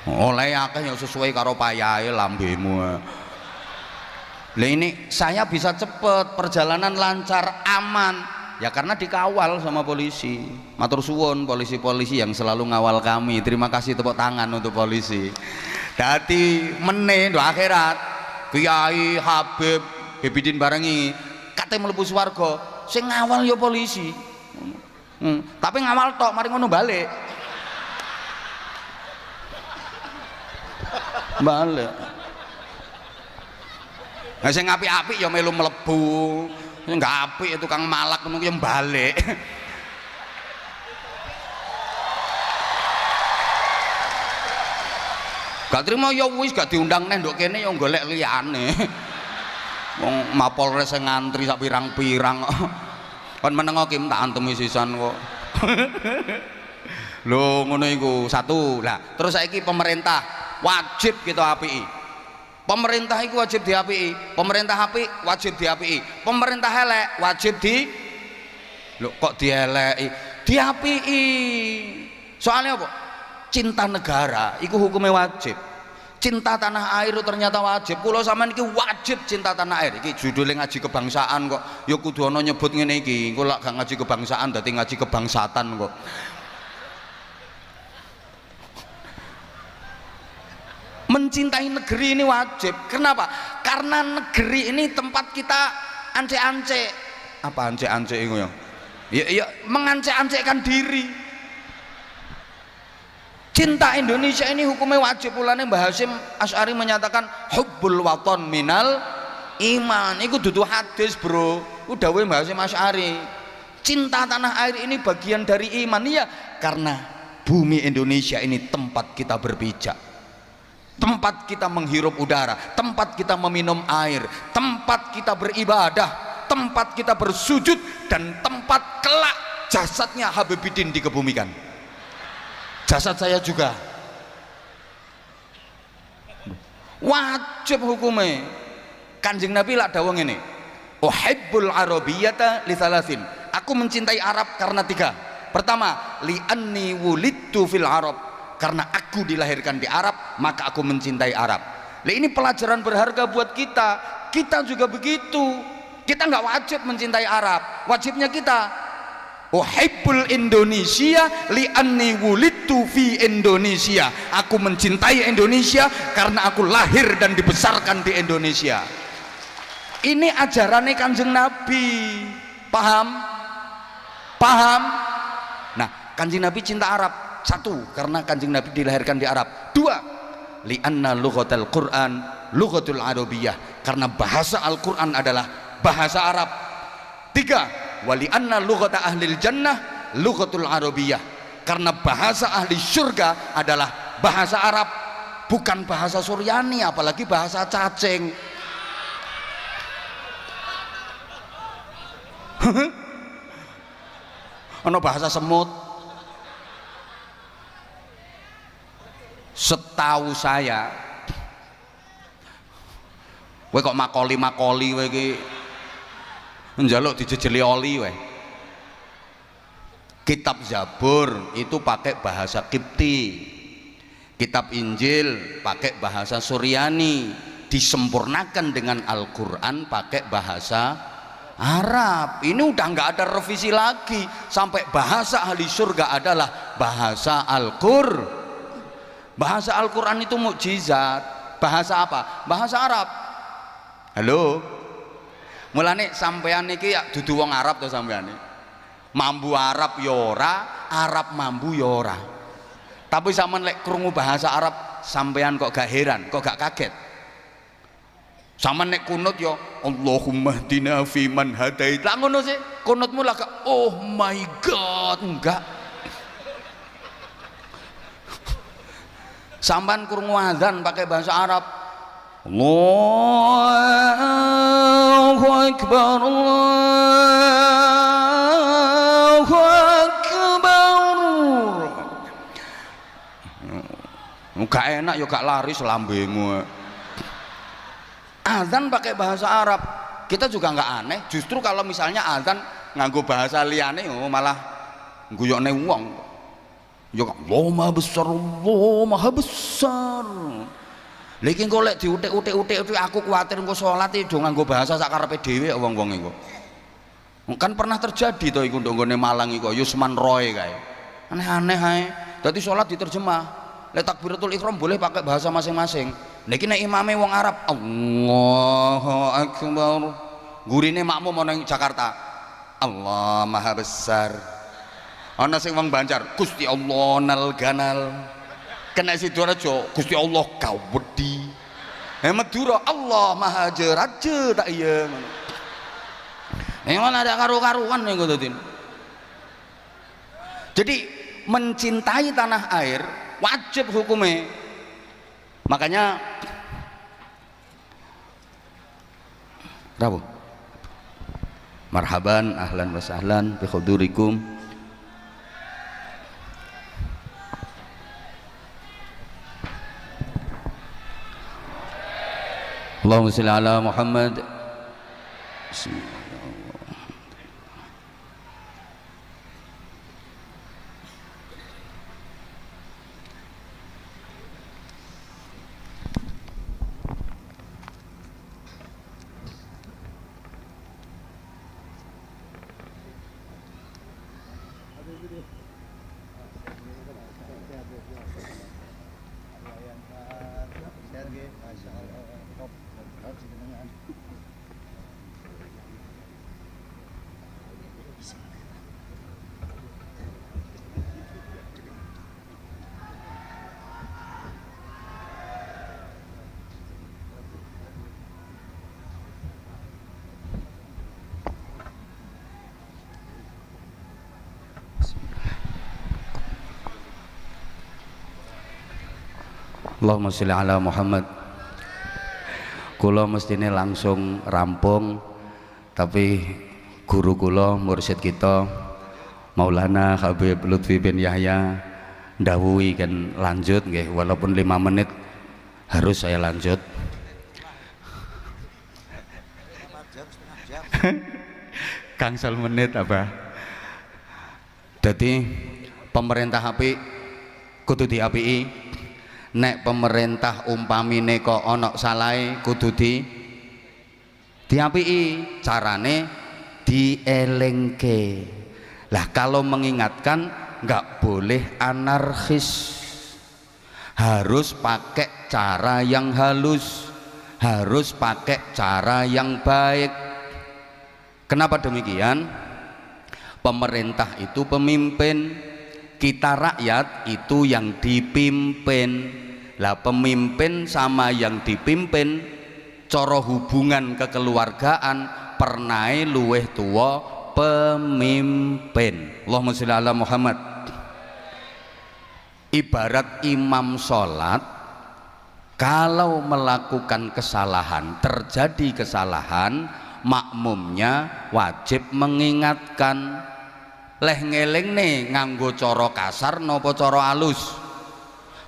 oleh akeh yang sesuai karo payahe lambemu. Lah ini saya bisa cepet, perjalanan lancar, aman ya karena dikawal sama polisi. Matur suwun polisi-polisi yang selalu ngawal kami, terima kasih, tepuk tangan untuk polisi. Dadi meneh do akhirat Kiai Habib Bebidin barengi kate mlebu swarga sing ngawal ya polisi. Tapi ngawal tok mari ngono balik nah sing apik-apik ya melu mlebu, sing gak apik ya tukang malak ngono ya balik. Gak terima ya wis gak diundang neh nduk kene ya golek liyane. Wong Mapolres sing ngantri sak pirang-pirang kok. Kon menengo ki tak antemi sisan kok. Lho ngono iku satu. Lah terus saiki pemerintah wajib kita apiki. Pemerintah iku wajib diapiki. Pemerintah apik wajib diapiki. Pemerintah elek wajib di lho kok dieleki? Diapiki. Soalnya apa? Cinta negara iku hukumnya wajib. Cinta tanah air ternyata wajib. Kula sampean iki wajib cinta tanah air. Iki judulnya ngaji kebangsaan kok. Ya kudu ana nyebut ngene iki. Engko lak gak ngaji kebangsaan dadi ngaji kebangsatan kok. Mencintai negeri ini wajib. Kenapa? Karena negeri ini tempat kita ance-ance. Apa ance-ance itu ya? Ya mengance-ancekan diri. Cinta Indonesia ini hukumnya wajib. Mulane Mbah Hasyim Asy'ari menyatakan hubbul waton minal iman. Iku dudu hadis, bro. Ku dawuhe Mbah Hasyim Asy'ari. Cinta tanah air ini bagian dari iman. Iya, karena bumi Indonesia ini tempat kita berpijak, tempat kita menghirup udara, tempat kita meminum air, tempat kita beribadah, tempat kita bersujud, dan tempat kelak jasadnya Habibidin dikebumikan. Jasad saya juga wajib hukumnya. Kanjeng Nabi lak dawuh ngene, uhibbul arabiyyata li thalathin. Aku mencintai Arab karena tiga. Pertama, li anni wulidtu fil Arab. Karena aku dilahirkan di Arab, maka aku mencintai Arab. Nah, ini pelajaran berharga buat kita. Kita juga begitu. Kita nggak wajib mencintai Arab. Wajibnya kita uhibbul Indonesia li'anni wulidtu fi Indonesia. Aku mencintai Indonesia karena aku lahir dan dibesarkan di Indonesia. Ini ajarannya Kanjeng Nabi. Paham? Paham? Nah, Kanjeng Nabi cinta Arab. Satu, karena Kanjeng Nabi dilahirkan di Arab. Dua, li'anna lughatal Qur'an lughatul Arabiyyah, karena bahasa Al-Qur'an adalah bahasa Arab. Tiga, wali anna lughata ahlil jannah lughatul Arabiyyah, karena bahasa ahli surga adalah bahasa Arab, bukan bahasa Suryani, apalagi bahasa cacing. Ono bahasa semut. Setahu saya, kowe kok makoli-makoli kowe iki njaluk dijejeli oli kowe. Kitab Zabur itu pakai bahasa Kipti, kitab Injil pakai bahasa Suryani, disempurnakan dengan Al-Quran pakai bahasa Arab. Ini udah nggak ada revisi lagi, sampai bahasa ahli surga adalah bahasa Al-Qur'an. Bahasa Al-Quran itu mukjizat. Bahasa apa? Bahasa Arab. Halo, mulane sampean iki ya dudu wong Arab to sampean. Mambu Arab ya ora, Arab mambu ya ora. Tapi sampean lek krungu bahasa Arab, sampean kok gak heran, kok gak kaget. Sampean nek kunut ya Allahumma hdina fi man hadait. Lah ngono sih, kunutmu lah gak oh my god, enggak. Sampan krungu azan pakai bahasa Arab, Allahu Akbar, Allahu Akbar. Gak enak ya gak laris lambemu. Azan pakai bahasa Arab, kita juga nggak aneh. Justru kalau misalnya azan nganggo bahasa liyane, oh malah guyokne wong. Ya Allah maha besar, Allah maha besar. Lagi engko lek diutik-utik aku kuwatir engko salat do nganggo bahasa sak karepe dhewe wong-wong iku. Kan pernah terjadi to iku ndok nggone Malang iku Yusman Roy kae. Aneh-aneh ae. Dadi salat diterjemah. Lek takbiratul ihram boleh pakai bahasa masing-masing. Niki nek imame wong Arab, Allahu akbar. Gurine makmum ana ing Jakarta. Allah maha besar. Ana sing wong Banjar, Gusti Allah nal ganal. Kena Sidoarjo, Gusti Allah kawedi. Madura, Allah maha jeraje tak iya. Memang ada karu-karuan yang gue. Jadi mencintai tanah air wajib hukumnya. Makanya Rabu marhaban ahlan wa sahlan bi hudurikum. Allahumma shalli ala Muhammad. Allahumma sholli ala Muhammad. Kula mestine langsung rampung, tapi guru kula mursyid kita Maulana Habib Lutfi bin Yahya ndawuhi kan lanjut nggih, walaupun 5 menit harus saya lanjut. Kangsal menit apa? Jadi pemerintah apik kudu diapiki. Nek pemerintah umpamine kok ana salahe kudu diapiki, carane dielengke. Lah kalau mengingatkan nggak boleh anarkis, harus pakai cara yang halus, harus pakai cara yang baik. Kenapa demikian? Pemerintah itu pemimpin, kita rakyat itu yang dipimpin. Lah pemimpin sama yang dipimpin cara hubungan kekeluargaan pernah luweh tua pemimpin. Allahumma sholli ala Muhammad. Ibarat imam sholat, kalau melakukan kesalahan, terjadi kesalahan, makmumnya wajib mengingatkan. Leh ngeling nih nganggo coro kasar nopo coro halus?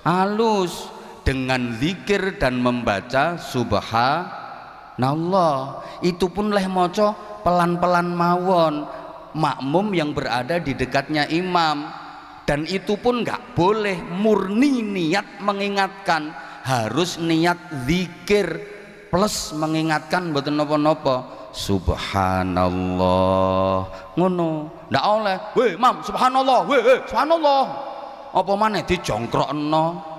Halus, dengan zikir dan membaca subhanallah. Itu pun leh moco pelan-pelan mawon, makmum yang berada di dekatnya imam. Dan itu pun nggak boleh murni niat mengingatkan, harus niat zikir plus mengingatkan mboten napa-napa. Subhanallah ngono ndak oleh weh mam subhanallah weh subhanallah apa maneh dijongkrokno.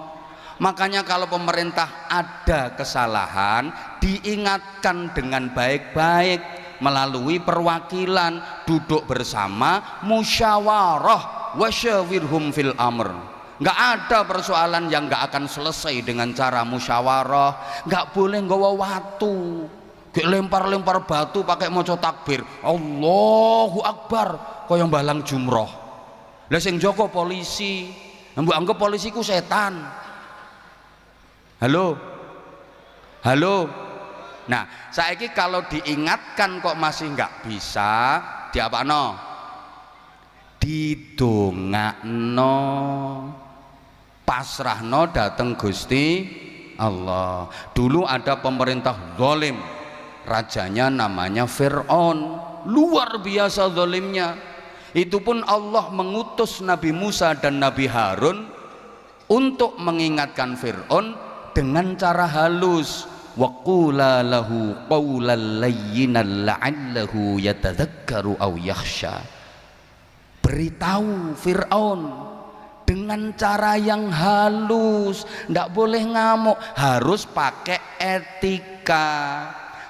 Makanya kalau pemerintah ada kesalahan diingatkan dengan baik-baik melalui perwakilan, duduk bersama, musyawarah, wasyawirhum fil amr. Nggak ada persoalan yang nggak akan selesai dengan cara musyawarah. Nggak boleh nggawa watu, lempar-lempar batu pakai maca takbir Allahu Akbar kaya balang jumroh. Lah sing jaga polisi, mbok anggap polisi ku setan. Halo nah saiki kalau diingatkan kok masih nggak bisa, diapakno? Didongakno, pasrahno dateng Gusti Allah. Dulu ada pemerintah zalim, rajanya namanya Fir'aun, luar biasa zalimnya. Itu pun Allah mengutus Nabi Musa dan Nabi Harun untuk mengingatkan Fir'aun dengan cara halus. Wa qula lahu qawlan layyinan la'allahu yatadzakkaru aw yakhsha. Beritahu Fir'aun dengan cara yang halus, ndak boleh ngamuk, harus pakai etika.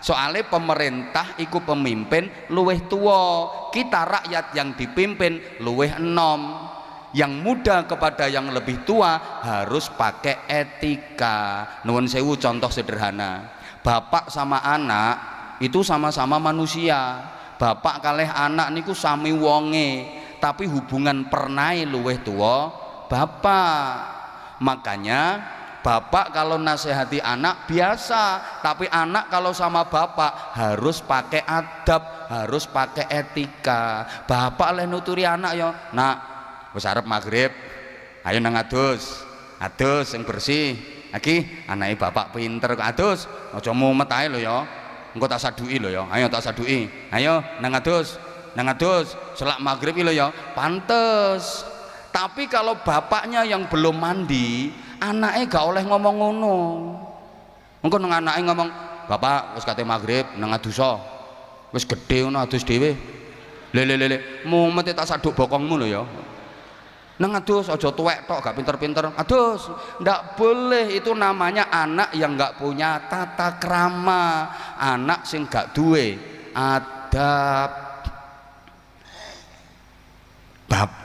Soalnya pemerintah iku pemimpin luweh tua, kita rakyat yang dipimpin luweh enom. Yang muda kepada yang lebih tua harus pakai etika. Nuwun sewu contoh sederhana, bapak sama anak itu sama-sama manusia. Bapak kalih anak niku sami wonge, tapi hubungan pernai luweh tua bapak. Makanya bapak kalau nasihati anak biasa, tapi anak kalau sama bapak harus pakai adab, harus pakai etika. Bapak leh nuturi anak yo, nak wis arep maghrib, ayo nang adus yang bersih. Iki anake bapak pinter kok adus, aja mumet ae lho ya. Engko tak saduki lho ya. Ayo tak saduki. Ayo nang adus selak maghrib lho ya. Pantes. Tapi kalau bapaknya yang belum mandi, anaknya gak oleh ngomong ngono. Engko nang anake ngomong, "Bapak wis kate maghrib nang adusa." Wis gedhe ngono adus dhewe. Le mumet tak saduk bokongmu lho ya. Nang adus aja tuwek tok gak pinter-pinter. Adus, ndak boleh. Itu namanya anak yang gak punya tata krama, anak sing gak duwe adab.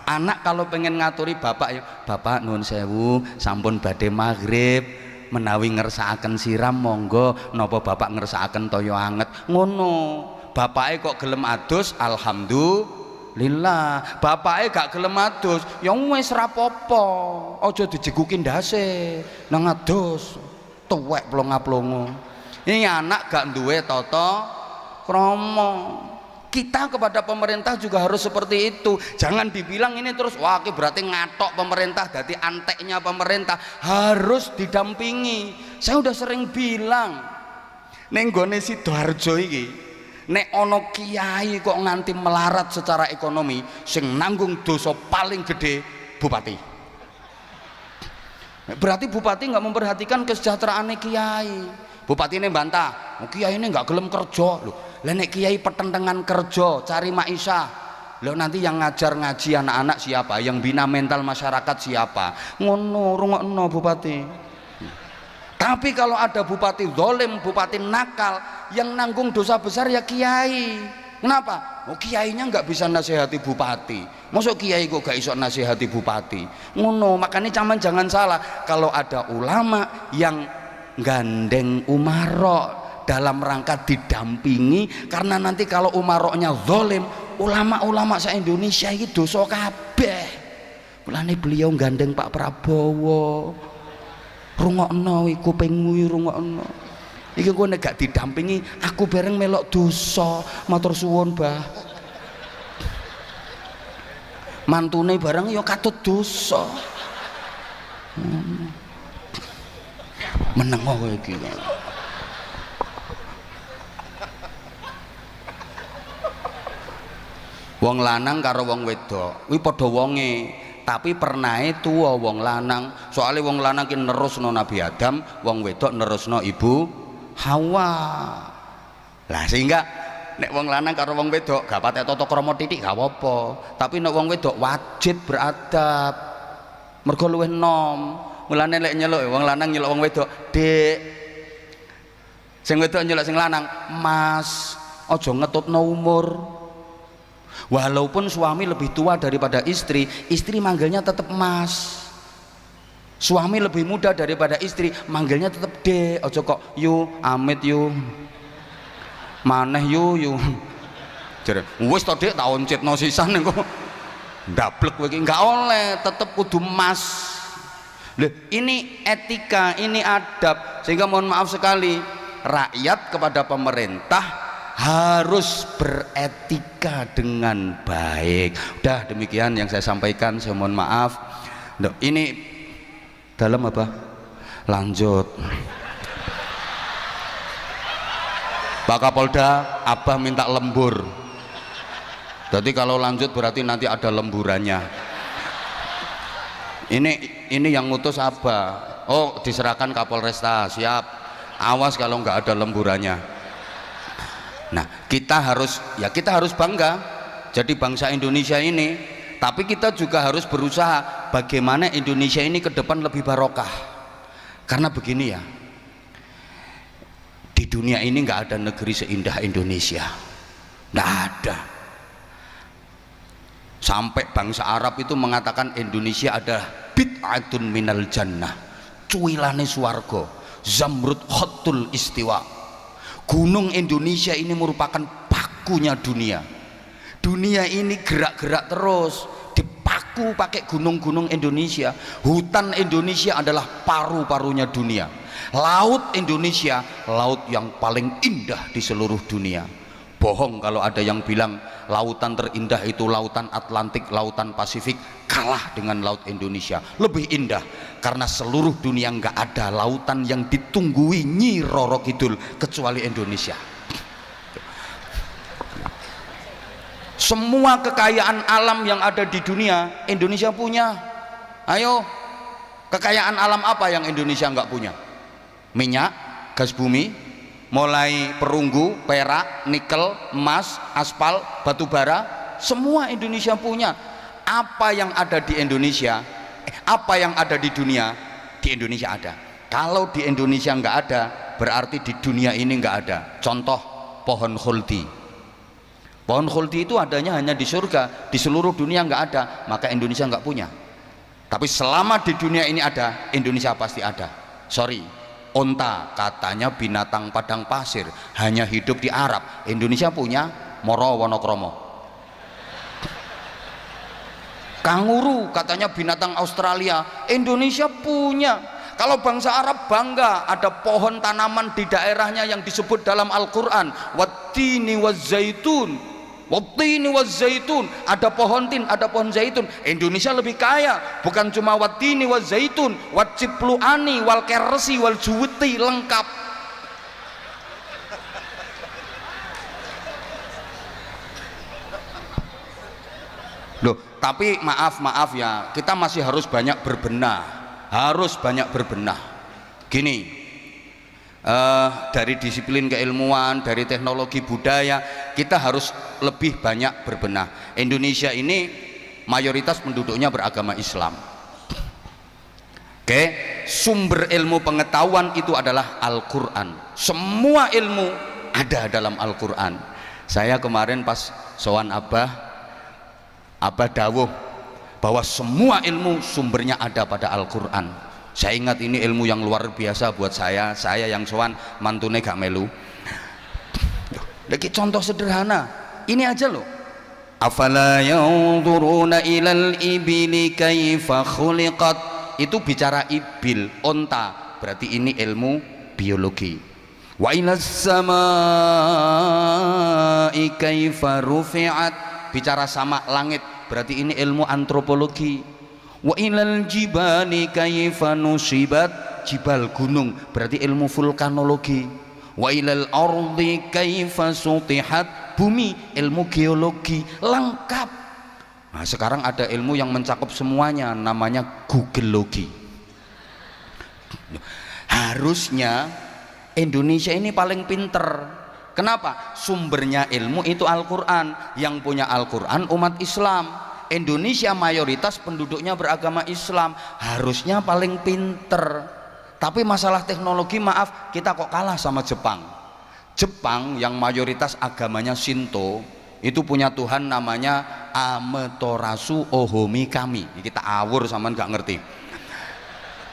Anak kalau pengen ngaturi bapak ya, "Bapak nuwun sewu sampun badhe maghrib, menawi ngersakaken siram monggo, napa bapak ngersakaken toya anget." Ngono. Bapake kok gelem adus, alhamdulillah. Bapake gak gelem adus, ya wis rapopo. Aja dijeguki ndase nang adus tuwek plonga-plongo. Ini anak gak duwe tata krama. Kita kepada pemerintah juga harus seperti itu. Jangan dibilang ini terus wah berarti ngatok pemerintah, dadi anteknya pemerintah. Harus didampingi. Saya udah sering bilang ning gone Sidoarjo iki, nek ono kiai kok nganti melarat secara ekonomi, sing nanggung dosa paling gede bupati. Berarti bupati nggak memperhatikan kesejahteraan kiai. Bupati ini bantah, kiai ini nggak gelem kerja loh. Nek kiai pertentangan kerja, cari maisha. Loh nanti yang ngajar ngaji anak-anak siapa? Yang bina mental masyarakat siapa? Ngono rungokno bupati. Tapi kalau ada bupati zalim, bupati nakal, yang nanggung dosa besar ya kiai. Kenapa? Oh, kiainya nggak bisa nasihati bupati. Masuk kiai kok gak iso nasihati bupati? Ngono, makanya jangan salah. Kalau ada ulama yang gandeng umaro dalam rangka didampingi, karena nanti kalau umaroknya zalim, ulama-ulama se-Indonesia ini dosa kabeh. Mulane beliau gandeng Pak Prabowo. Rungokno iku kupingmu rungokno. Iki kowe nek gak didampingi, aku bareng melok dosa. Matur suwun, Mbah. Mantune bareng ya katut dosa. Meneng kowe iki. Wong lanang karo wong wedok kuwi padha wonge, tapi pernahe tuwa wong lanang. Soale wong lanang ki nerusno Nabi Adam, wong wedok nerusno Ibu Hawa. Lah sehingga nek wong lanang karo wong wedok gak patek tata krama titik gak apa-apa, tapi nek wong wedok wajib beradab. Mergo luwih enom. Mulane lek nyeluk wong lanang nyeluk wong wedok, "Dik." Sing wedok nyeluk sing lanang, "Mas." Aja ngetutno umur. Walaupun suami lebih tua daripada istri, istri manggilnya tetap Mas. Suami lebih muda daripada istri, manggilnya tetap Dek. Ojo kok yu, amit yu, maneh yu. Jare, wis to Dek tak oncitno sisan engko. Ndablek kowe iki enggak oleh, tetap kudu Mas. Loh, ini etika, ini adab. Sehingga mohon maaf sekali, rakyat kepada pemerintah harus beretika dengan baik. Udah demikian yang saya sampaikan, saya mohon maaf. Ini dalam apa? Lanjut. Pak Kapolda, Abah minta lembur. Jadi kalau lanjut berarti nanti ada lemburannya. Ini yang ngutus apa? Oh, diserahkan Kapolresta, siap. Awas kalau nggak ada lemburannya. Nah, kita harus bangga jadi bangsa Indonesia ini. Tapi kita juga harus berusaha bagaimana Indonesia ini ke depan lebih barokah. Karena begini ya, di dunia ini nggak ada negeri seindah Indonesia, nggak ada. Sampai bangsa Arab itu mengatakan Indonesia adalah bid'atun minal jannah, cuilane swarga, zamrud khotul istiwa. Gunung Indonesia ini merupakan pakunya dunia. Dunia ini gerak-gerak terus, dipaku pakai gunung-gunung Indonesia. Hutan Indonesia adalah paru-parunya dunia. Laut Indonesia, laut yang paling indah di seluruh dunia. Bohong kalau ada yang bilang lautan terindah itu lautan Atlantik, lautan Pasifik, kalah dengan laut Indonesia. Lebih indah karena seluruh dunia nggak ada lautan yang ditunggui Nyi Roro Kidul kecuali Indonesia. Semua kekayaan alam yang ada di dunia Indonesia punya. Ayo, kekayaan alam apa yang Indonesia nggak punya? Minyak, gas bumi, mulai perunggu, perak, nikel, emas, aspal, batu bara, semua Indonesia punya. Apa yang ada di Indonesia, apa yang ada di dunia, di Indonesia ada. Kalau di Indonesia nggak ada, berarti di dunia ini nggak ada. Contoh pohon khuldi. Pohon khuldi itu adanya hanya di surga, di seluruh dunia nggak ada, maka Indonesia nggak punya. Tapi selama di dunia ini ada, Indonesia pasti ada. Sorry. Onta katanya binatang padang pasir, hanya hidup di Arab. Indonesia punya Moro Wonokromo. Kanguru katanya binatang Australia, Indonesia punya. Kalau bangsa Arab bangga ada pohon tanaman di daerahnya yang disebut dalam Al-Quran wattini wazzaitun. Wattini wazzaitun, ada pohon tin, ada pohon zaitun. Indonesia lebih kaya, bukan cuma wattini wazzaitun, wacipluani, wal kersi, wal juweti, lengkap. Loh, tapi maaf ya, kita masih harus banyak berbenah, Gini, dari disiplin keilmuan, dari teknologi budaya, kita harus lebih banyak berbenah. Indonesia ini mayoritas penduduknya beragama Islam. Oke, sumber ilmu pengetahuan itu adalah Al-Quran. Semua ilmu ada dalam Al-Quran. Saya kemarin pas sowan Abah dawuh bahwa semua ilmu sumbernya ada pada Al-Quran. Saya ingat ini ilmu yang luar biasa buat saya yang sowan mantune gak melu. Lagi contoh sederhana, ini aja loh. Afala yanzuruna ilal ibili kaifa khuliqat. Itu bicara ibil, onta, berarti ini ilmu biologi. Wa ilas samai kaifa rufi'at, bicara sama langit, berarti ini ilmu antropologi. Wa ilal jibali kaifa nusibat, jibal gunung, berarti ilmu vulkanologi. Wa ilal ardi kaifa sutihat, bumi, ilmu geologi, lengkap. Nah, sekarang ada ilmu yang mencakup semuanya, namanya Googleologi. Harusnya Indonesia ini paling pinter. Kenapa? Sumbernya ilmu itu Al-Quran. Yang punya Al-Quran umat Islam. Indonesia mayoritas penduduknya beragama Islam, harusnya paling pinter. Tapi masalah teknologi, maaf, kita kok kalah sama Jepang. Jepang yang mayoritas agamanya Shinto itu punya Tuhan namanya Amaterasu Ohomi Kami. Kita awur sama nggak ngerti.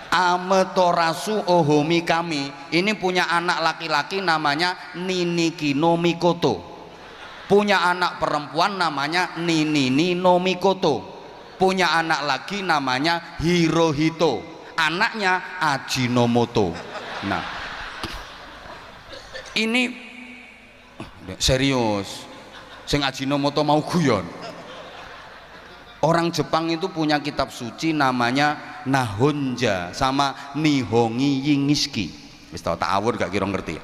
Amaterasu Ohomi Kami ini punya anak laki-laki namanya Niniki no Mikoto, punya anak perempuan namanya Ninini no Mikoto, punya anak lagi namanya Hirohito, anaknya Ajinomoto. Nah, ini serius, sing Ajinomoto mau guyon. Orang Jepang itu punya kitab suci namanya Nahonja sama Nihongi Yingiski. Wis tau tak awur gak kira ngerti.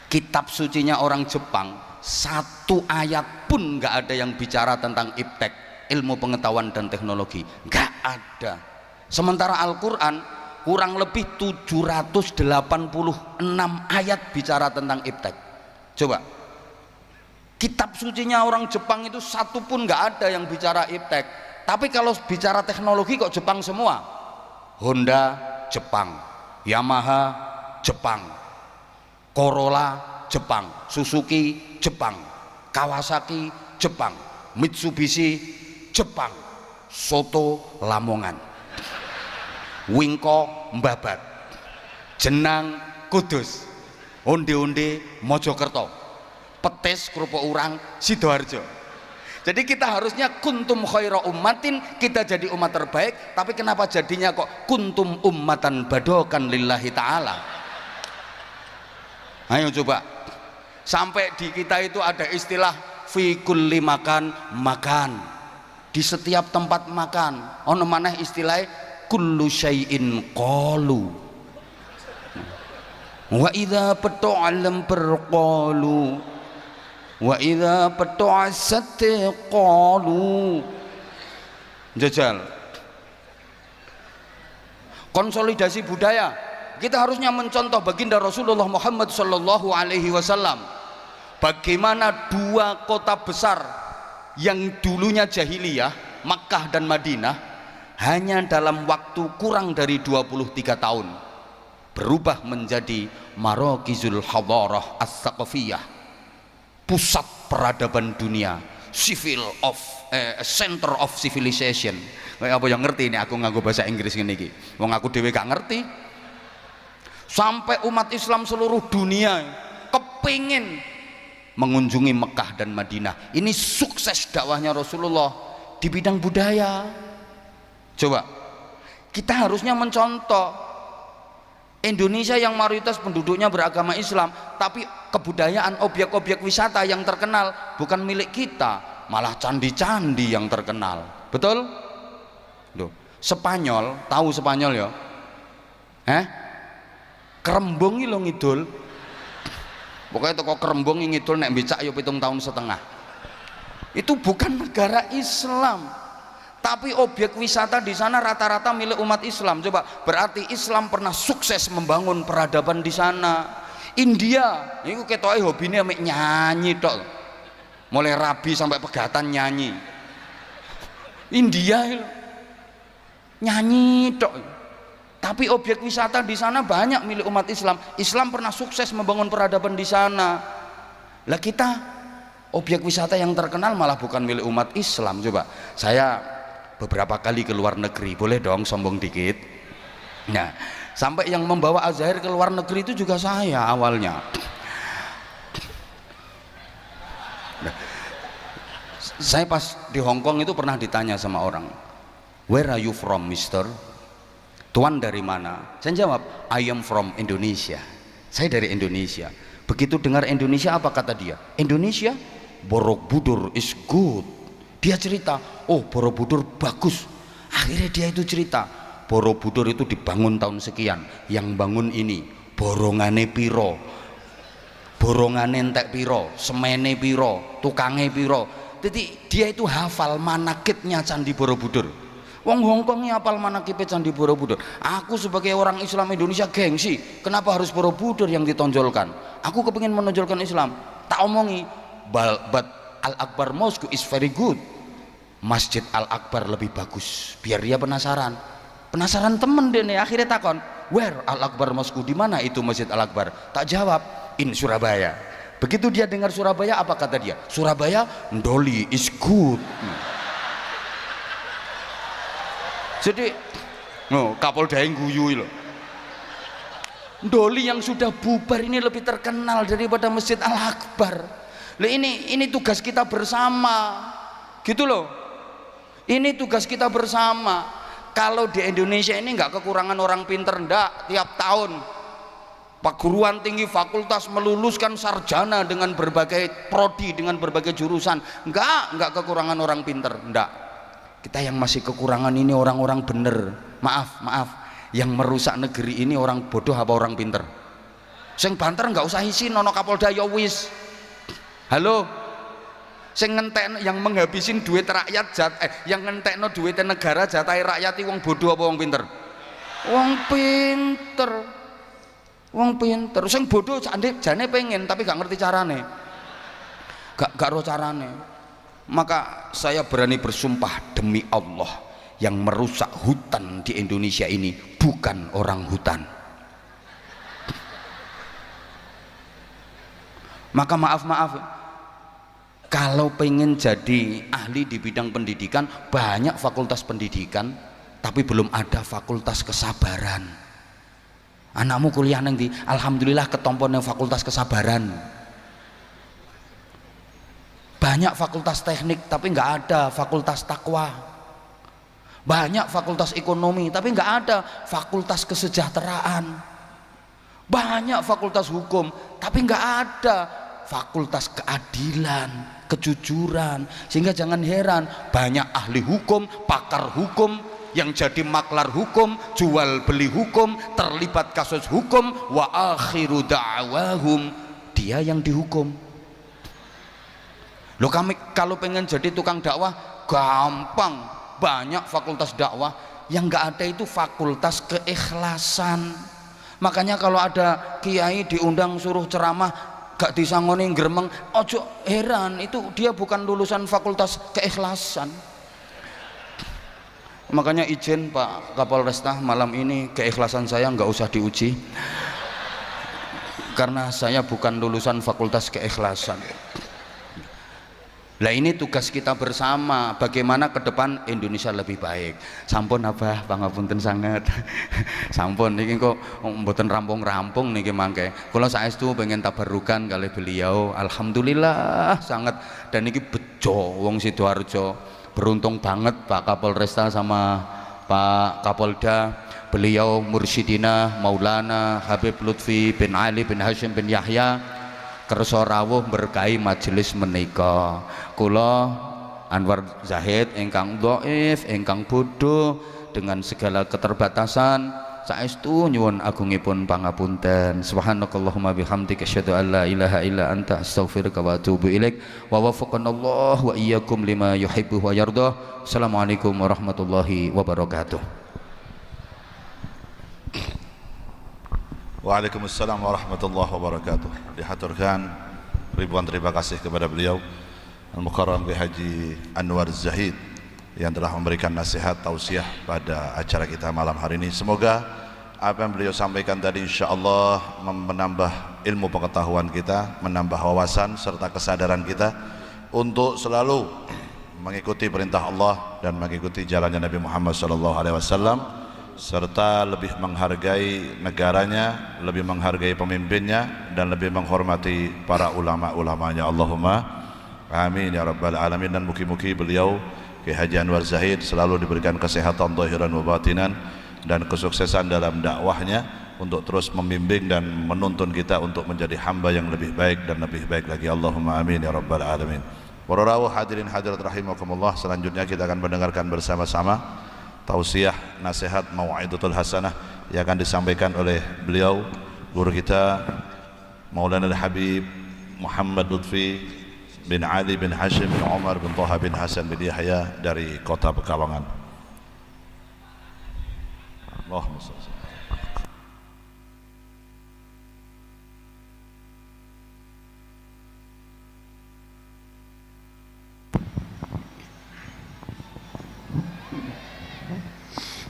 Kitab sucinya orang Jepang Satu ayat pun nggak ada yang bicara tentang iptek, ilmu pengetahuan dan teknologi, nggak ada. Sementara Al-Quran kurang lebih 786 ayat bicara tentang iptek. Coba kitab sucinya orang Jepang itu satu pun nggak ada yang bicara iptek. Tapi kalau bicara teknologi kok Jepang semua. Honda Jepang, Yamaha Jepang, Corolla Jepang, Suzuki Jepang, Kawasaki Jepang, Mitsubishi Jepang, Soto Lamongan, Wingko Mbabat, Jenang Kudus, Onde-onde Mojokerto, Petis kerupuk urang Sidoarjo. Jadi kita harusnya kuntum khaira ummatin, kita jadi umat terbaik, tapi kenapa jadinya kok kuntum ummatan badokan lillahi ta'ala? Ayo coba, sampai di kita itu ada istilah fi kulli makan, di setiap tempat makan. Ono maneh istilahnya kullu syai'in qalu, wa idza petu'alam perqalu, wa idza petu'asat qalu. Jajal konsolidasi budaya, kita harusnya mencontoh baginda Rasulullah Muhammad sallallahu alaihi wasallam. Bagaimana dua kota besar yang dulunya jahiliyah, Makkah dan Madinah, hanya dalam waktu kurang dari 23 tahun berubah menjadi marokizul hadarah as-saqafiyah, pusat peradaban dunia, center of civilization. Kayak apa yang ngerti ini aku nganggo bahasa Inggris ngene iki. Wong aku dhewe gak ngerti. Sampai umat Islam seluruh dunia kepingin mengunjungi Mekah dan Madinah. Ini sukses dakwahnya Rasulullah di bidang budaya. Coba kita harusnya mencontoh Indonesia yang mayoritas penduduknya beragama Islam, tapi kebudayaan objek-objek wisata yang terkenal bukan milik kita, malah candi-candi yang terkenal. Betul? Loh, Spanyol, tahu Spanyol ya? Kerembung iki lho ngidul. Pokoknya toko Kerembung ngidul nek becak ya 7 tahun setengah. Itu bukan negara Islam, tapi objek wisata di sana rata-rata milik umat Islam. Coba, berarti Islam pernah sukses membangun peradaban di sana. India, itu ketoke hobine mek nyanyi tok. Mulai rabi sampai pegatan nyanyi. India itu nyanyi tok. Tapi objek wisata di sana banyak milik umat Islam. Islam pernah sukses membangun peradaban di sana. Lah kita objek wisata yang terkenal malah bukan milik umat Islam. Coba, saya beberapa kali ke luar negeri, boleh dong sombong dikit. Nah, sampai yang membawa Azhar ke luar negeri itu juga saya awalnya. Nah, saya pas di Hong Kong itu pernah ditanya sama orang, where are you from, mister? Tuan dari mana? Saya jawab, I am from Indonesia. Saya dari Indonesia. Begitu dengar Indonesia, apa kata dia? Indonesia, Borobudur is good. Dia cerita, oh Borobudur bagus. Akhirnya dia itu cerita, Borobudur itu dibangun tahun sekian, yang bangun ini borongane piro, borongane entek piro, semene piro, tukange piro. Jadi dia itu hafal manakibnya Candi Borobudur. Wong Hongkong ini hafal manakibnya Candi Borobudur. Aku sebagai orang Islam Indonesia gengsi, kenapa harus Borobudur yang ditonjolkan? Aku kepingin menonjolkan Islam. Tak omongi, but Al-Akbar Mosque is very good. Masjid Al-Akbar lebih bagus. Biar dia penasaran. Penasaran temen deh nih, akhirnya takon, where Al-Akbar Mosque, di mana itu Masjid Al-Akbar? Tak jawab, in Surabaya. Begitu dia dengar Surabaya, apa kata dia? Surabaya, Ndoli is good. Jadi, Kapolda yang guyu loh. Ndoli yang sudah bubar ini lebih terkenal daripada Masjid Al-Akbar. Lah ini tugas kita bersama, gitu loh. Ini tugas kita bersama. Kalau di Indonesia ini nggak kekurangan orang pinter, ndak. Tiap tahun perguruan tinggi fakultas meluluskan sarjana dengan berbagai prodi, dengan berbagai jurusan. Nggak kekurangan orang pinter, ndak. Kita yang masih kekurangan ini orang-orang bener. Maaf, yang merusak negeri ini orang bodoh apa orang pinter? Sing banter nggak usah isi nono Kapolda ya wis. Halo, sing ngentekno yang menghabisin duit rakyat yang ngentekno duit negara jatahe rakyat iki wong bodoh apa wong pinter? Wong pinter. Wong pinter. Sing bodoh jane pengen tapi gak ngerti carane. Gak roh carane. Maka saya berani bersumpah demi Allah, yang merusak hutan di Indonesia ini bukan orang hutan. Maka maaf, kalau pengen jadi ahli di bidang pendidikan, banyak fakultas pendidikan tapi belum ada fakultas kesabaran. Anakmu kuliah nanti, alhamdulillah ketompo nang fakultas kesabaran. Banyak fakultas teknik tapi nggak ada fakultas takwa. Banyak fakultas ekonomi tapi nggak ada fakultas kesejahteraan. Banyak fakultas hukum tapi nggak ada fakultas keadilan, kejujuran. Sehingga jangan heran banyak ahli hukum, pakar hukum yang jadi maklar hukum, jual beli hukum, terlibat kasus hukum, wa akhiru da'wahum dia yang dihukum. Loh, kami kalau pengen jadi tukang dakwah gampang, banyak fakultas dakwah. Yang nggak ada itu fakultas keikhlasan. Makanya kalau ada kiai diundang suruh ceramah gak disangoni gremeng, ojo heran, itu dia bukan lulusan fakultas keikhlasan. Makanya izin Pak Kapolresta, malam ini keikhlasan saya nggak usah diuji karena saya bukan lulusan fakultas keikhlasan. Lah ini tugas kita bersama, bagaimana ke depan Indonesia lebih baik. Sampun Abah, pangapunten sangat. Sampun niki kok mboten rampung-rampung niki mangke. Kula saestu pengen tabarukan kali beliau. Alhamdulillah sangat, dan niki bejo wong Sidoarjo. Beruntung banget Pak Kapolresta sama Pak Kapolda. Beliau Mursyidina Maulana Habib Lutfi bin Ali bin Hashim bin Yahya kersa rawuh berkahi majelis menika. Kula Anwar Zahid ingkang dhaif, ingkang bodoh dengan segala keterbatasan, saestu nyuwun agungipun pangapunten. Subhanakallahumma bihamdika asyhadu an la ilaha illa anta astaghfiruka wa atubu ilaik. Wa waffaqanallahu wa iyyakum lima yuhibbu wa yardah. Assalamualaikum warahmatullahi wabarakatuh. Waalaikumsalam warahmatullahi wabarakatuh. Dihaturkan ribuan terima kasih kepada beliau Al-Mukarram Kiai Haji Anwar Zahid yang telah memberikan nasihat tausiah pada acara kita malam hari ini. Semoga apa yang beliau sampaikan tadi insyaallah menambah ilmu pengetahuan kita, menambah wawasan serta kesadaran kita untuk selalu mengikuti perintah Allah dan mengikuti jalannya Nabi Muhammad SAW, serta lebih menghargai negaranya, lebih menghargai pemimpinnya, dan lebih menghormati para ulama-ulamanya. Allahumma amin ya rabbal alamin. Dan mugi-mugi beliau Kiai Haji Anwar Zahid selalu diberikan kesehatan zahiran wa batinan dan kesuksesan dalam dakwahnya untuk terus membimbing dan menuntun kita untuk menjadi hamba yang lebih baik dan lebih baik lagi. Allahumma amin ya rabbal alamin. Para rawuh hadirin hadirat rahimakumullah, selanjutnya kita akan mendengarkan bersama-sama tausiah nasihat mau'idatul hasanah yang akan disampaikan oleh beliau guru kita Maulana Al-Habib Muhammad Lutfi bin Ali bin Hashim bin Umar bin Thaha bin Hasan bin Yahya dari kota Pekalongan. Allahumma shalli.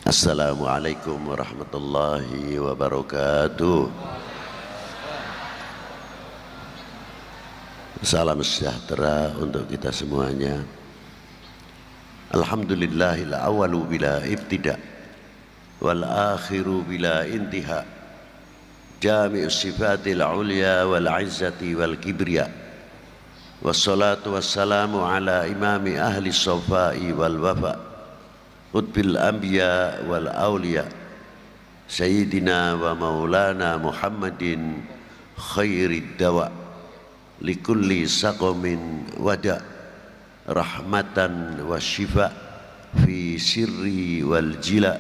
Assalamualaikum warahmatullahi wabarakatuh. Salam sejahtera untuk kita semuanya. Alhamdulillahil awalu bila ibtida wal akhiru bila intiha, jami'us sifatil ulya wal izzati wal kibriya, wassalatu wassalamu ala imami ahli sofai wal wafa, qutbil anbiya wal awliya, sayyidina wa maulana Muhammadin khairid dawa likulli saqamin wada, rahmatan wa syifa fi sirri wal jila,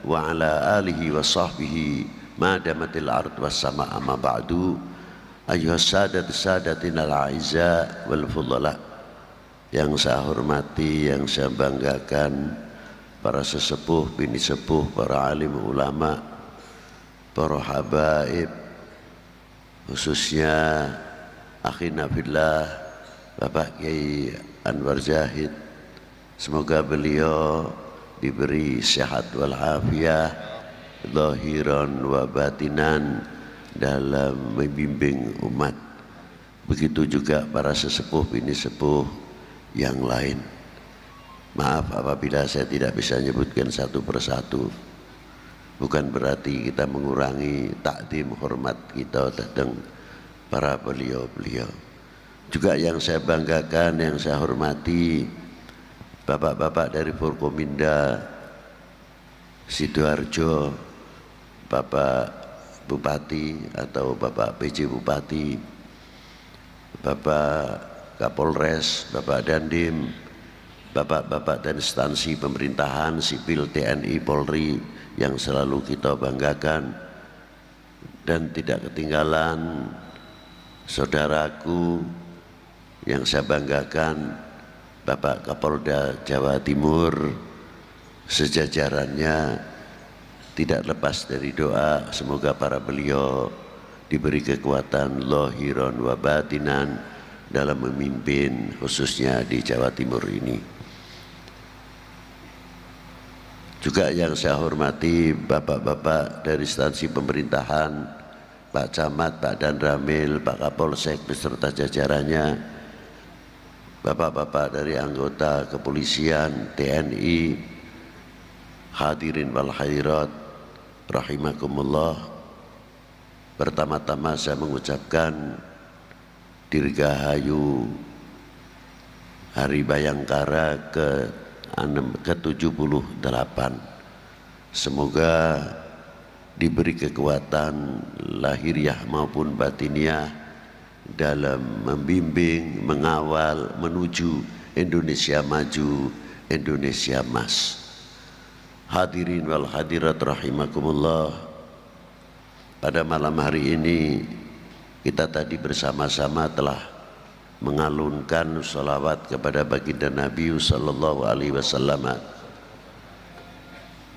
wa ala alihi wa sahbihi ma damatil ard was sama. Amma ba'du. Ayyuhas sadatinal a'izza wal fudala, yang saya hormati, yang saya banggakan, para sesepuh, bini sepuh, para alim ulama, para habaib, khususnya akhina fillah Bapak Kiai Anwar Zahid, semoga beliau diberi sehat wal afiah zahiran wa batinan dalam membimbing umat. Begitu juga para sesepuh bini sepuh yang lain. Maaf apabila saya tidak bisa menyebutkan satu persatu. Bukan berarti kita mengurangi takdim hormat kita tentang para beliau-beliau. Juga yang saya banggakan, yang saya hormati, bapak-bapak dari Forkominda Sidoarjo, Bapak Bupati atau Bapak PJ Bupati, Bapak Kapolres, Bapak Dandim, bapak-bapak dan instansi pemerintahan sipil TNI Polri yang selalu kita banggakan, dan tidak ketinggalan saudaraku yang saya banggakan, Bapak Kapolda Jawa Timur, sejajarannya. Tidak lepas dari doa, semoga para beliau diberi kekuatan zahiran wa batinan dalam memimpin khususnya di Jawa Timur ini. Juga yang saya hormati bapak-bapak dari instansi pemerintahan, Pak Camat, Pak Danramil, Pak Kapolsek beserta jajarannya, bapak-bapak dari anggota kepolisian, TNI, hadirin wal hadirat rahimakumullah. Pertama-tama saya mengucapkan dirgahayu Hari Bayangkara ke-78. Semoga diberi kekuatan lahiriah maupun batiniah dalam membimbing, mengawal menuju Indonesia maju, Indonesia emas. Hadirin wal hadirat rahimakumullah. Pada malam hari ini kita tadi bersama-sama telah mengalunkan salawat kepada baginda Nabi sallallahu alaihi wasallam,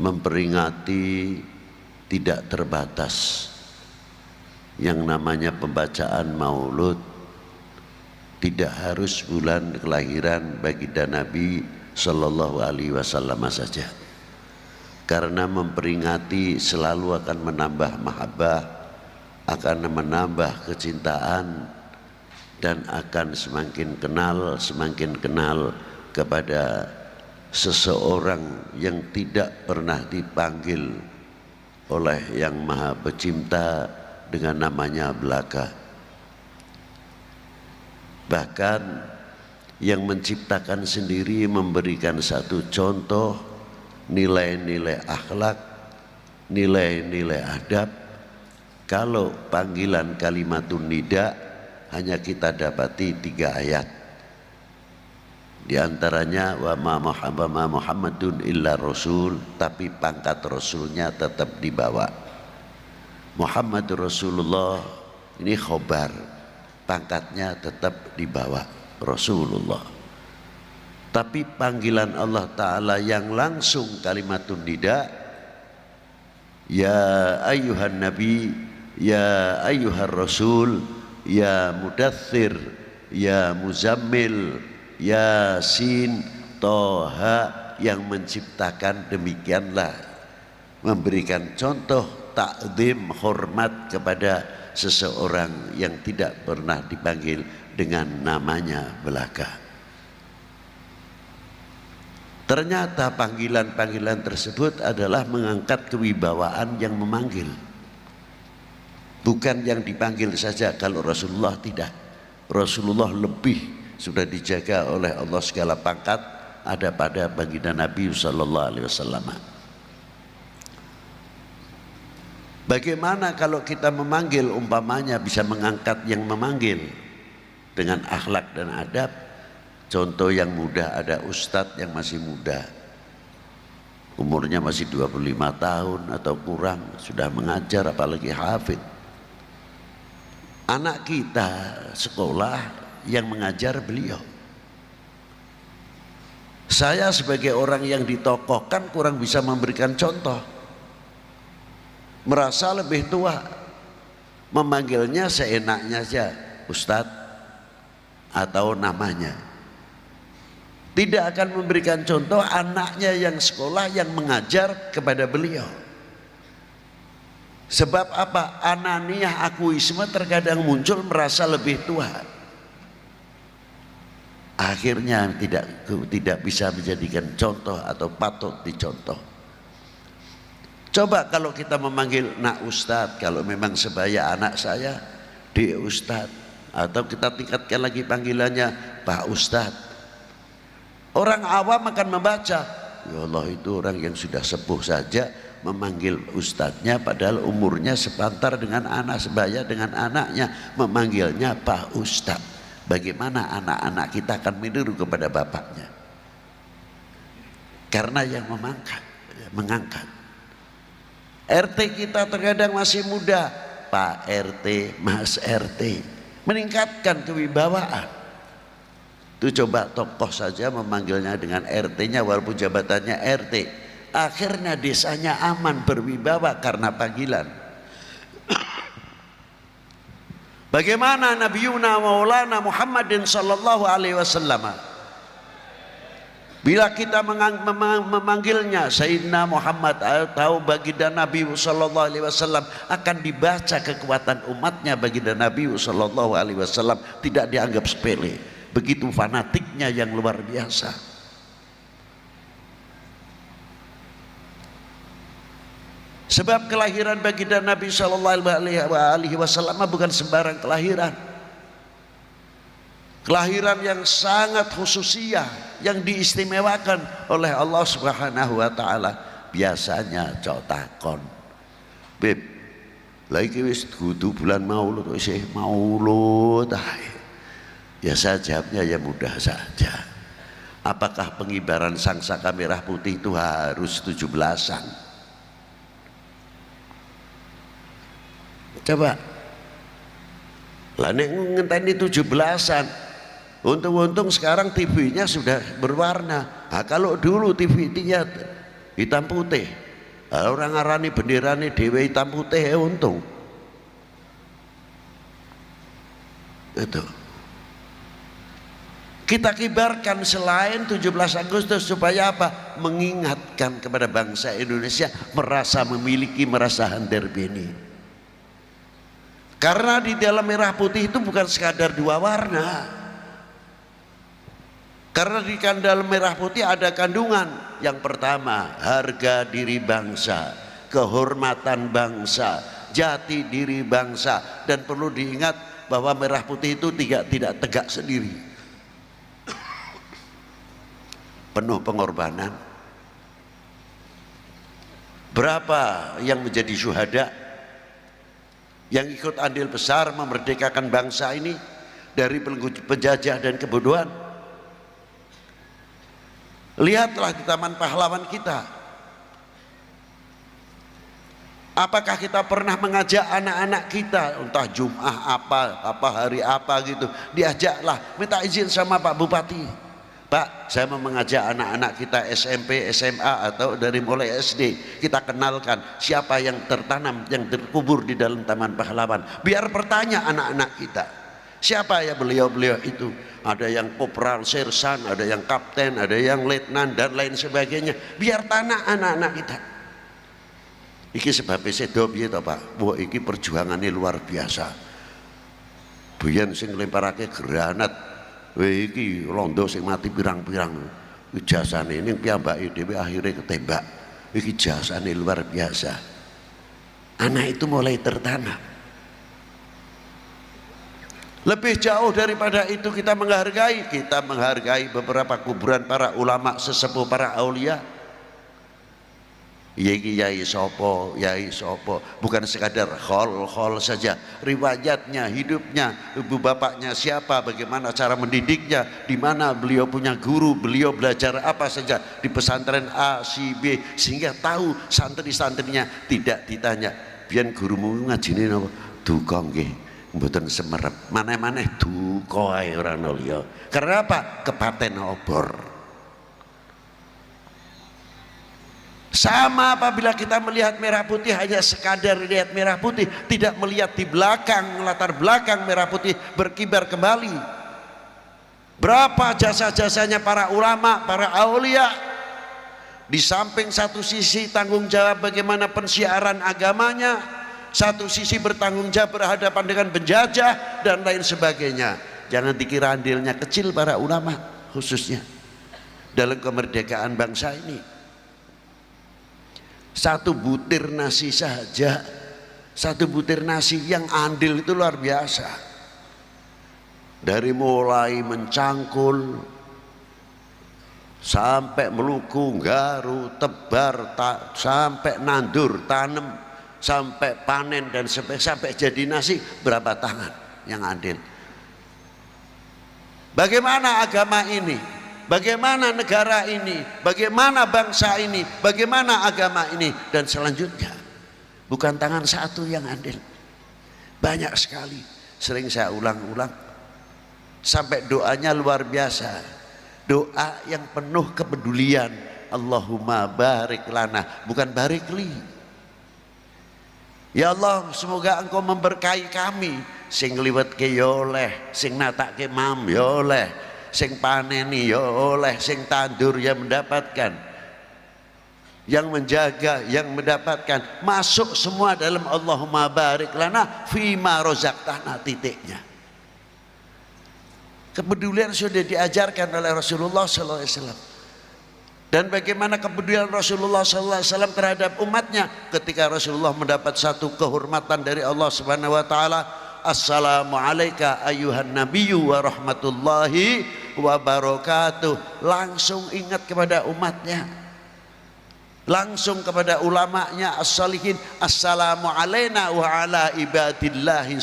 memperingati tidak terbatas yang namanya pembacaan maulud. Tidak harus bulan kelahiran baginda Nabi sallallahu alaihi wasallam saja, karena memperingati selalu akan menambah mahabbah, akan menambah kecintaan, dan akan semakin kenal kepada seseorang yang tidak pernah dipanggil oleh Yang Maha Pencipta dengan namanya belaka. Bahkan yang menciptakan sendiri memberikan satu contoh nilai-nilai akhlak, nilai-nilai adab. Kalau panggilan kalimatun nida hanya kita dapati 3 ayat. Di antaranya wa ma Muhammadun illa rasul, tapi pangkat rasulnya tetap dibawa. Muhammadur Rasulullah ini khobar, pangkatnya tetap dibawa Rasulullah. Tapi panggilan Allah Ta'ala yang langsung kalimatun nida, ya ayyuhan nabi, ya ayyuhar rasul, ya mudaththir, ya muzammil, Yasin, Toha, yang menciptakan demikianlah memberikan contoh takdim hormat kepada seseorang yang tidak pernah dipanggil dengan namanya belaka. Ternyata panggilan-panggilan tersebut adalah mengangkat kewibawaan yang memanggil, bukan yang dipanggil saja. Kalau Rasulullah tidak, Rasulullah lebih sudah dijaga oleh Allah, segala pangkat ada pada baginda Nabi sallallahu alaihi wasallam. Bagaimana kalau kita memanggil, umpamanya bisa mengangkat yang memanggil dengan akhlak dan adab. Contoh yang mudah, ada ustadz yang masih muda, umurnya masih 25 tahun atau kurang, sudah mengajar apalagi hafid. anak kita sekolah yang mengajar beliau. Saya sebagai orang yang ditokohkan kurang bisa memberikan contoh, merasa lebih tua, memanggilnya seenaknya saja, Ustadz atau namanya. Tidak akan memberikan contoh anaknya yang sekolah yang mengajar kepada beliau. Sebab apa? Ananiyah akuisme terkadang muncul, merasa lebih tua. Akhirnya tidak bisa menjadikan contoh atau patut dicontoh. Coba kalau kita memanggil nak Ustadz, kalau memang sebaya anak saya, Dek Ustadz, atau kita tingkatkan lagi panggilannya Pak Ustadz. Orang awam akan membaca, ya Allah, itu orang yang sudah sepuh saja memanggil ustadznya padahal umurnya sepantar dengan anak, sebaya dengan anaknya, memanggilnya Pak Ustadz. Bagaimana anak-anak kita akan meniru kepada bapaknya? Karena yang mengangkat. RT kita terkadang masih muda, Pak RT, Mas RT, meningkatkan kewibawaan. Itu coba tokoh saja memanggilnya dengan RT-nya walaupun jabatannya RT. Akhirnya desanya aman, berwibawa karena panggilan. Bagaimana Nabi Yuna Maulana Muhammadin sallallahu alaihi wasallam? Bila kita memanggilnya Sayyidina Muhammad atau baginda Nabi sallallahu alaihi wasallam, akan dibaca kekuatan umatnya. Baginda Nabi sallallahu alaihi wasallam tidak dianggap sepele. Begitu fanatiknya yang luar biasa. Sebab kelahiran baginda Nabi sallallahu alaihi wasallam bukan sembarang kelahiran. Kelahiran yang sangat khususiyah, yang diistimewakan oleh Allah Subhanahu wa taala. Biasanya cotakon, Beb, lagi wis kudu bulan Maulud, isih Maulud. Ya saya jawabnya ya mudah saja. Apakah pengibaran sangsaka merah putih itu harus 17-an? Coba. Lah nek ngenteni 17-an, untung-untung sekarang TV-nya sudah berwarna. Nah, kalau dulu TV-nya hitam putih, orang ngarani benderane dhewe hitam putih, ya untung. Itu. Kita kibarkan selain 17 Agustus supaya apa? Mengingatkan kepada bangsa Indonesia merasa memiliki, merasa handarbeni. Karena di dalam merah putih itu bukan sekadar dua warna. Karena di dalam merah putih ada kandungan. Yang pertama, harga diri bangsa, kehormatan bangsa, jati diri bangsa. Dan perlu diingat bahwa merah putih itu tidak tegak sendiri. Penuh pengorbanan. Berapa yang menjadi syuhada, yang ikut andil besar memerdekakan bangsa ini dari penjajah dan kebodohan? Lihatlah di Taman Pahlawan kita. Apakah kita pernah mengajak anak-anak kita, entah Jum'ah apa hari apa gitu, diajaklah, minta izin sama Pak Bupati, Pak, saya mau mengajak anak-anak kita SMP, SMA atau dari mulai SD, kita kenalkan siapa yang tertanam, yang terkubur di dalam Taman Pahlawan. Biar bertanya anak-anak kita, siapa ya beliau-beliau itu? Ada yang kopral, sersan, ada yang kapten, ada yang letnan dan lain sebagainya. Biar tanah anak-anak kita. Iki sebabnya sedo piye to, Pak? Wah, iki perjuangannya luar biasa. Buyen sing lemparake granat, iki londo sing mati pirang-pirang, jasane ning piyambake dhewe akhirnya ketembak. Iki jasane luar biasa. Anak itu mulai tertanam. Lebih jauh daripada itu kita menghargai beberapa kuburan para ulama sesepuh, para aulia. Yai sopo, bukan sekadar khol saja, riwayatnya, hidupnya, ibu bapaknya siapa, bagaimana cara mendidiknya, di mana beliau punya guru, beliau belajar apa saja di pesantren A, C, B, sehingga tahu santri-santrinya tidak ditanya, biyen gurumu ngajine napa? Duka nggih. mboten semerep, maneh-maneh duka ae ora nulya. Karena apa? Kepaten obor. Sama apabila kita melihat merah putih hanya sekadar lihat merah putih, tidak melihat di belakang, latar belakang merah putih berkibar kembali. Berapa jasa-jasanya para ulama, para aulia. Di samping satu sisi tanggung jawab bagaimana pensiaran agamanya, satu sisi bertanggung jawab berhadapan dengan penjajah dan lain sebagainya. Jangan dikira andilnya kecil para ulama khususnya dalam kemerdekaan bangsa ini. Satu butir nasi saja, satu butir nasi yang andil itu luar biasa. Dari mulai mencangkul sampai meluku, garu, tebar, sampai nandur, tanam, sampai panen dan sampai jadi nasi, berapa tangan yang andil. Bagaimana agama ini? Bagaimana negara ini, bagaimana bangsa ini, bagaimana agama ini, dan selanjutnya bukan tangan satu yang andil, banyak sekali. Sering saya ulang-ulang sampai doanya luar biasa, doa yang penuh kepedulian. Allahumma barik lana, bukan barik li. Ya Allah, semoga engkau memberkahi kami. Sing liwet ke yoleh, sing natak ke mam yoleh, sing paneni ya oleh, sing tandur ya mendapatkan, yang menjaga yang mendapatkan, masuk semua dalam Allahumma barik lana fima rozaqtana, titiknya. Kepedulian sudah diajarkan oleh Rasulullah SAW. Dan bagaimana kepedulian Rasulullah SAW terhadap umatnya ketika Rasulullah mendapat satu kehormatan dari Allah Subhanahu Wa Taala. Assalamualaikum ayuhan nabiyyu wa rahmatullahi wa barakatuh. Langsung ingat kepada umatnya, langsung kepada ulamanya as-salihin. Assalamu alaina wa ala ibadillahi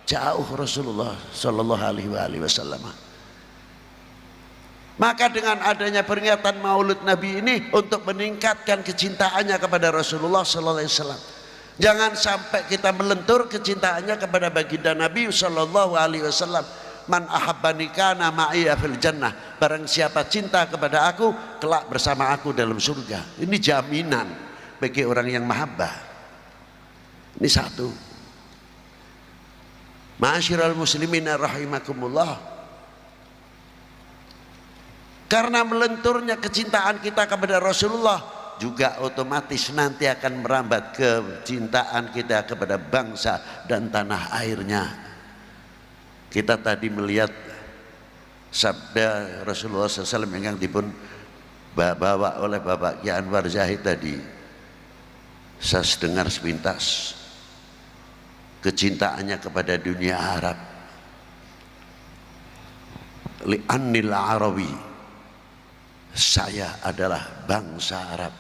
jauh Rasulullah sallallahu alaihi wasallam. Maka dengan adanya peringatan Maulid Nabi ini untuk meningkatkan kecintaannya kepada Rasulullah sallallahu alaihi wasallam. Jangan sampai kita melentur kecintaannya kepada baginda Nabi sallallahu alaihi wasallam. Man ahabbani kana ma'iya fil jannah. Barang siapa cinta kepada aku, kelak bersama aku dalam surga. Ini jaminan bagi orang yang mahabbah. Ini satu. Ma'asyiral muslimin rahimakumullah. Karena melenturnya kecintaan kita kepada Rasulullah, juga otomatis nanti akan merambat kecintaan kita kepada bangsa dan tanah airnya. Kita tadi melihat sabda Rasulullah SAW yang dipun bawa oleh Bapak Ki Anwar Zahid tadi. Saya dengar sepintas kecintaannya kepada dunia Arab. Li'annil Arabi, saya adalah bangsa Arab.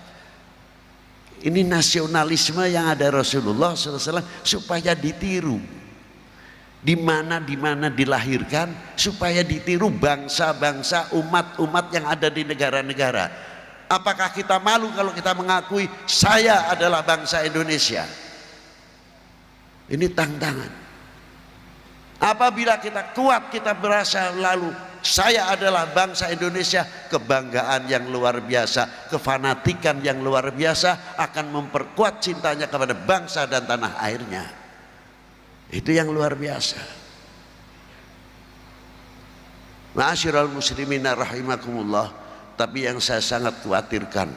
Ini nasionalisme yang ada Rasulullah SAW supaya ditiru. Di mana dilahirkan supaya ditiru bangsa-bangsa, umat-umat yang ada di negara-negara. Apakah kita malu kalau kita mengakui saya adalah bangsa Indonesia? Ini tantangan. Apabila kita kuat, kita berasa lalu saya adalah bangsa Indonesia, kebanggaan yang luar biasa, kefanatikan yang luar biasa akan memperkuat cintanya kepada bangsa dan tanah airnya. Itu yang luar biasa. Ma'asyiral muslimina rahimakumullah. Tapi yang saya sangat khawatirkan,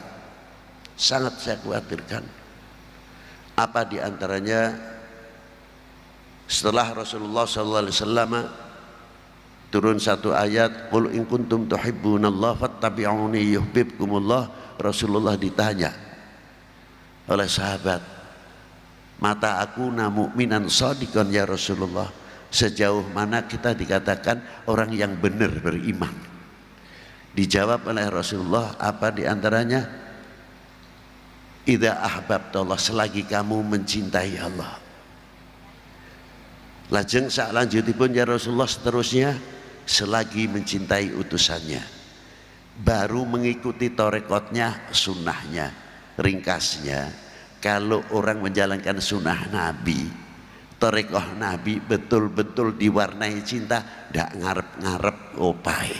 sangat saya khawatirkan, apa diantaranya setelah Rasulullah SAW turun satu ayat, qul in kuntum tuhibbunallah fattabi'uni yuhibbukumullah. Rasulullah ditanya oleh sahabat, mata aku na mu'minan shadiqan ya Rasulullah, sejauh mana kita dikatakan orang yang benar beriman? Dijawab oleh Rasulullah, apa diantaranya? Idza ahbabtallah, selagi kamu mencintai Allah. Lajeng sak lanjutipun ya Rasulullah seterusnya, selagi mencintai utusannya, baru mengikuti torekotnya, sunnahnya. Ringkasnya, kalau orang menjalankan sunnah Nabi Thariqah Nabi betul-betul diwarnai cinta, ndak ngarep-ngarep opai.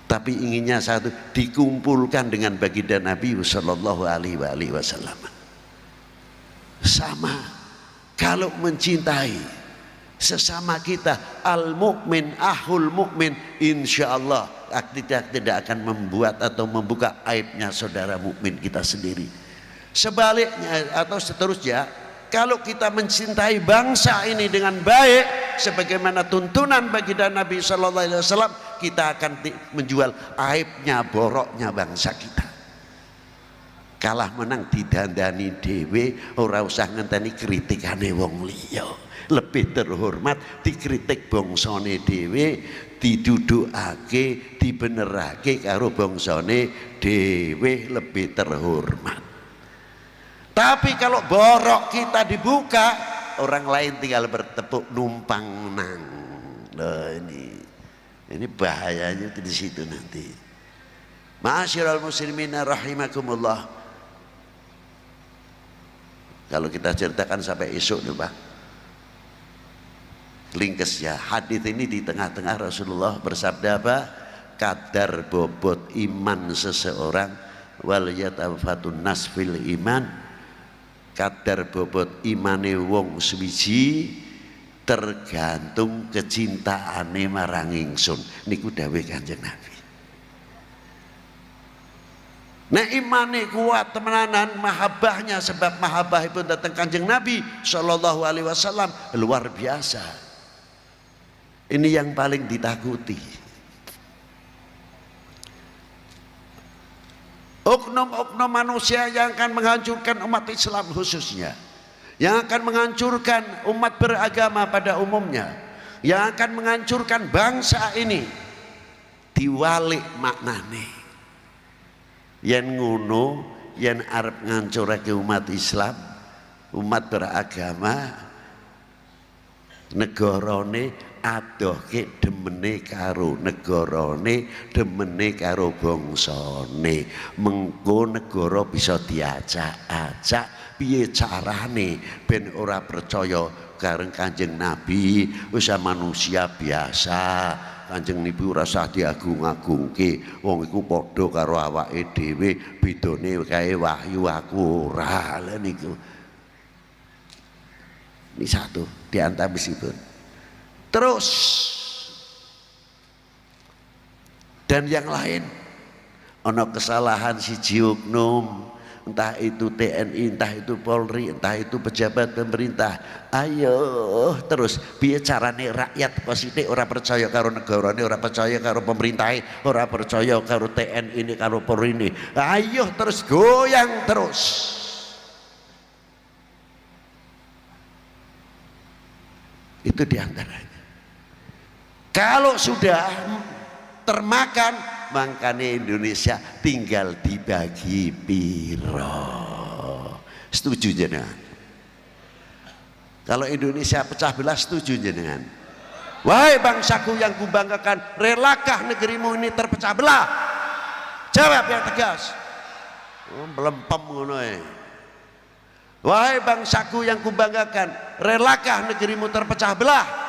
Tapi inginnya satu, dikumpulkan dengan baginda Nabi sallallahu alaihi wasallam. Sama, kalau mencintai sesama kita, al mukmin ahul mukmin, insya Allah tidak akan membuat atau membuka aibnya saudara mukmin kita sendiri. Sebaliknya atau seterusnya, kalau kita mencintai bangsa ini dengan baik sebagaimana tuntunan baginda Nabi sallallahu alaihi wasallam, kita akan menjual aibnya, boroknya bangsa kita. Kalah menang didandani dhewe, ora usah ngenteni kritikane wong liya. Lebih terhormat dikritik bangsane dhewe, didudukake, dibenerake karo bangsane dhewe, lebih terhormat. Tapi kalau borok kita dibuka, orang lain tinggal bertepuk numpang nang. Loh, ini bahayanya di situ nanti. Ma'asyiral muslimin rahimakumullah. Kalau kita ceritakan sampai esok nih Pak, lingkes ya. Hadis ini di tengah-tengah Rasulullah bersabda apa? Kadar bobot iman seseorang wal yatafatun nasfil iman. Kadar bobot imane wong suwiji tergantung kecintaane marang ingsun. Niku dawuh Kanjeng Nabi. Nah imane kuat temenanan, mahabbahnya, sebab mahabbah itu datang Kanjeng Nabi sallallahu alaihi wasallam luar biasa. Ini yang paling ditakuti. Oknum-oknum manusia yang akan menghancurkan umat Islam khususnya, yang akan menghancurkan umat beragama pada umumnya, yang akan menghancurkan bangsa ini, diwalik maknane. Yen ngono, yen arep ngancurake umat Islam, umat beragama, negarane adohke demene karo negarane, demene karo bangsane. Mengko negara bisa diajak-ajak piye carane ben ora percaya karo Kanjeng Nabi, wis manusia biasa. Kanjeng Nabi ora usah diagung-agungke, wong iku padha karo awake dhewe, bedane kae wahyu aku ora. Lha niku. Ini satu di antara meskipun. Terus dan yang lain, ono kesalahan siji oknum, entah itu TNI, entah itu Polri, entah itu pejabat pemerintah. Ayo terus piye carane rakyat positif ora percaya karo negarane, ora percaya karo pemerintahe, ora percaya karo TNI ini, karo Polri ini. Ayo terus goyang terus. Itu diantaranya. Kalau sudah termakan, makanya Indonesia tinggal dibagi piro. Setuju jenengan? Kalau Indonesia pecah belah, setuju jenengan? Wahai bangsaku yang kubanggakan, relakah negerimu ini terpecah belah? Jawab yang tegas. Melempem ngono ae. Wahai bangsaku yang kubanggakan, relakah negerimu terpecah belah?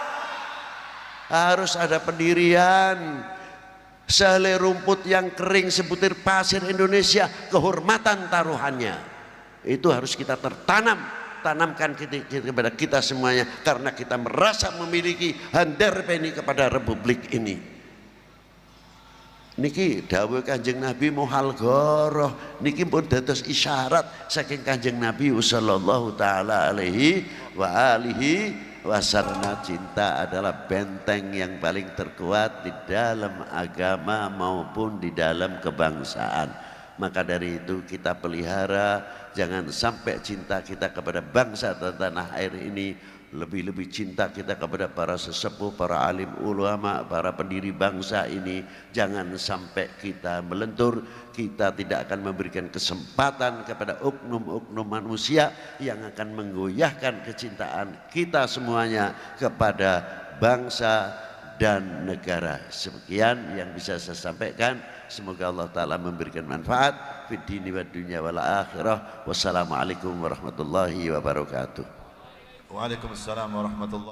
Harus ada pendirian. Sehelai rumput yang kering sebutir pasir Indonesia, kehormatan taruhannya. Itu harus kita tanamkan kepada kita semuanya, karena kita merasa memiliki handarpeni kepada republik ini. Niki dawuh Kanjeng Nabi muhal goroh, niki pun dados isyarat saking Kanjeng Nabi sallallahu taala alaihi wa alihi wasallam. Cinta adalah benteng yang paling terkuat di dalam agama maupun di dalam kebangsaan. Maka dari itu kita pelihara, jangan sampai cinta kita kepada bangsa dan tanah air ini, lebih-lebih cinta kita kepada para sesepuh, para alim ulama, para pendiri bangsa ini, jangan sampai kita melentur. Kita tidak akan memberikan kesempatan kepada oknum-oknum manusia yang akan menggoyahkan kecintaan kita semuanya kepada bangsa dan negara. Sekian yang bisa saya sampaikan. Semoga Allah Ta'ala memberikan manfaat fid dini wa dunya wal akhirah. Wassalamualaikum warahmatullahi wabarakatuh. Waalaikumsalam warahmatullahi